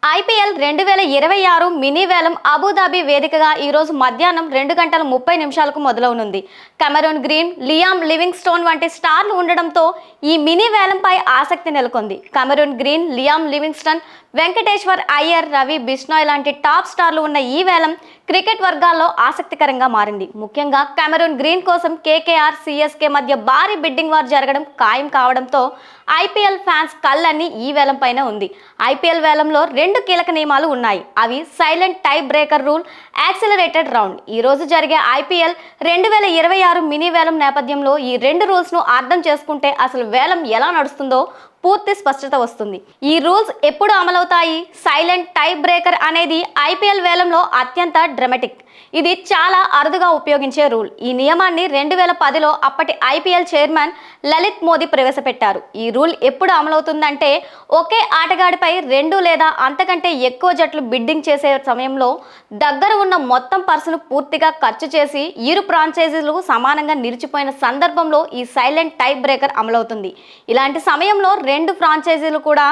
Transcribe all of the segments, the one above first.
IPL 2026 mini వేలం Abu Dhabi వేదికగా ఈరోజు మధ్యాహ్నం 2 గంటల 30 నిమిషాలకు మొదలవనుంది. కెమెరూన్ గ్రీన్, లియామ్ లివింగ్స్టోన్ వంటి స్టార్లు ఉండడంతో ఈ మినీ వేలంపై ఆసక్తి నెలకొంది. Cameron Green, Liam Livingstone, Venkateshwar Iyer, Ravi Bishnoi లాంటి టాప్ స్టార్లు ఉన్న ఈ వేలం క్రికెట్ వర్గాల్లో ఆసక్తికరంగా మారింది. ముఖ్యంగా కెమెరూన్ గ్రీన్ కోసం కేకేఆర్, సిఎస్కే మధ్య భారీ బిడ్డింగ్ వార్ జరగడం ఖాయం కావడంతో ఐపీఎల్ ఫ్యాన్స్ కళ్ళన్నీ ఈ వేలంపైన ఉంది. ఐపీఎల్ వేలంలో 2 కీలక నియమాలు ఉన్నాయి. అవి silent tie breaker rule, accelerated round. ఈ రోజు జరిగే ఐపీఎల్ 2026 మినీ వేలం నేపథ్యంలో ఈ 2 రూల్స్ ను అర్థం చేసుకుంటే అసలు వేలం ఎలా నడుస్తుందో పూర్తి స్పష్టత వస్తుంది. ఈ రూల్స్ ఎప్పుడు అమలవుతాయి? సైలెంట్ టై బ్రేకర్ అనేది ఐపీఎల్ వేలంలో అత్యంత డ్రామాటిక్. ఇది చాలా అరుదుగా ఉపయోగించే రూల్. ఈ నియమాన్ని 2010లో అప్పటి ఐపీఎల్ చైర్మన్ లలిత్ మోదీ ప్రవేశపెట్టారు. ఈ రూల్ ఎప్పుడు అమలవుతుందంటే ఒకే ఆటగాడిపై 2 లేదా అంతకంటే ఎక్కువ జట్లు బిడ్డింగ్ చేసే సమయంలో దగ్గర ఉన్న మొత్తం పర్సును పూర్తిగా ఖర్చు చేసి ఇరు ఫ్రాంచైజీలు సమానంగా నిలిచిపోయిన సందర్భంలో ఈ సైలెంట్ టై బ్రేకర్ అమలవుతుంది. ఇలాంటి సమయంలో 2 ఫ్రాంచైజీలు కూడా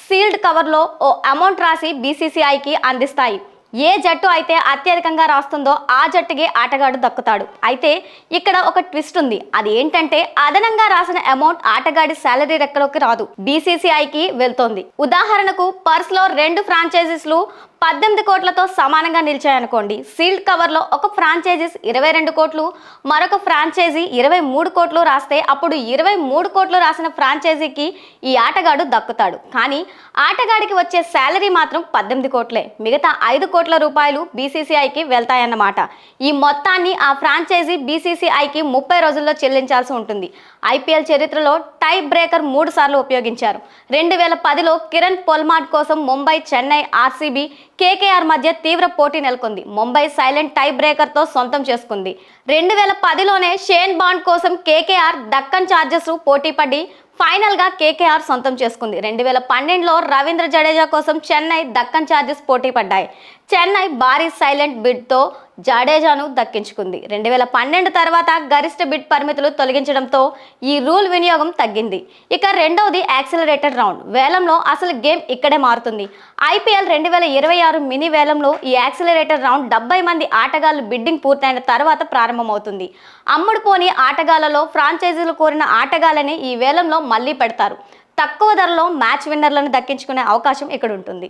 సీల్డ్ కవర్లో ఓ అమౌంట్ రాసి బీసీసీఐకి అందిస్తాయి. ఏ జట్టు అయితే అత్యధికంగా రాస్తుందో ఆ జట్టుకి ఆటగాడు దక్కుతాడు. అయితే ఇక్కడ ఒక ట్విస్ట్ ఉంది. అది ఏంటంటే అదనంగా రాసిన అమౌంట్ ఆటగాడి శాలరీ రెక్కలోకి రాదు, బీసీసీఐకి వెళ్తోంది. ఉదాహరణకు పర్స్లో 2 ఫ్రాంచైజీలు 18 కోట్లతో సమానంగా నిలిచాయనుకోండి. సీల్డ్ కవర్లో ఒక ఫ్రాంచైజీస్ 22 కోట్లు, మరొక ఫ్రాంచైజీ 23 కోట్లు రాస్తే అప్పుడు 23 కోట్లు రాసిన ఫ్రాంచైజీకి ఈ ఆటగాడు దక్కుతాడు. కానీ ఆటగాడికి వచ్చే శాలరీ మాత్రం 18 కోట్లే. మిగతా 5 కోట్ల రూపాయలు బీసీసీఐకి వెళ్తాయన్నమాట. ఈ మొత్తాన్ని ఆ ఫ్రాంచైజీ బీసీసీఐకి 30 రోజుల్లో చెల్లించాల్సి ఉంటుంది. ఐపీఎల్ చరిత్రలో టై బ్రేకర్ 3 సార్లు ఉపయోగించారు. 2010లో కిరణ్ పొల్మార్డ్ కోసం ముంబై, చెన్నై, ఆర్సీబీ, కేకేఆర్ మధ్య తీవ్ర పోటీ నెలకొంది. ముంబై సైలెంట్ టై బ్రేకర్ తో సొంతం చేసుకుంది. 2010లోనే షేన్ బాండ్ కోసం కేకేఆర్, దక్కన్ చార్జర్స్ పోటీ పడి ఫైనల్ గా కేకేఆర్ సొంతం చేసుకుంది. 2012లో రవీంద్ర జడేజా కోసం చెన్నై, దక్కన్ చార్జర్స్ పోటీ పడ్డాయి. చెన్నై భారీ సైలెంట్ బిడ్ తో జడేజాను దక్కించుకుంది. 2012 తర్వాత గరిష్ట బిడ్ పరిమితులు తొలగించడంతో ఈ రూల్ వినియోగం తగ్గింది. ఇక రెండవది యాక్సిలరేటెడ్ రౌండ్. వేలంలో అసలు గేమ్ ఇక్కడే మారుతుంది. ఐపీఎల్ 2026 మినీ వేలంలో ఈ యాక్సిలరేటెడ్ రౌండ్ 70 మంది ఆటగాళ్లు బిడ్డింగ్ పూర్తయిన తర్వాత ప్రారంభమవుతుంది. అమ్ముడు పోని ఆటగాళ్లలో ఫ్రాంచైజీలు కోరిన ఆటగాళ్లని ఈ వేలంలో మళ్లీ పెడతారు. తక్కువ ధరలో మ్యాచ్ విన్నర్లను దక్కించుకునే అవకాశం ఇక్కడ ఉంటుంది.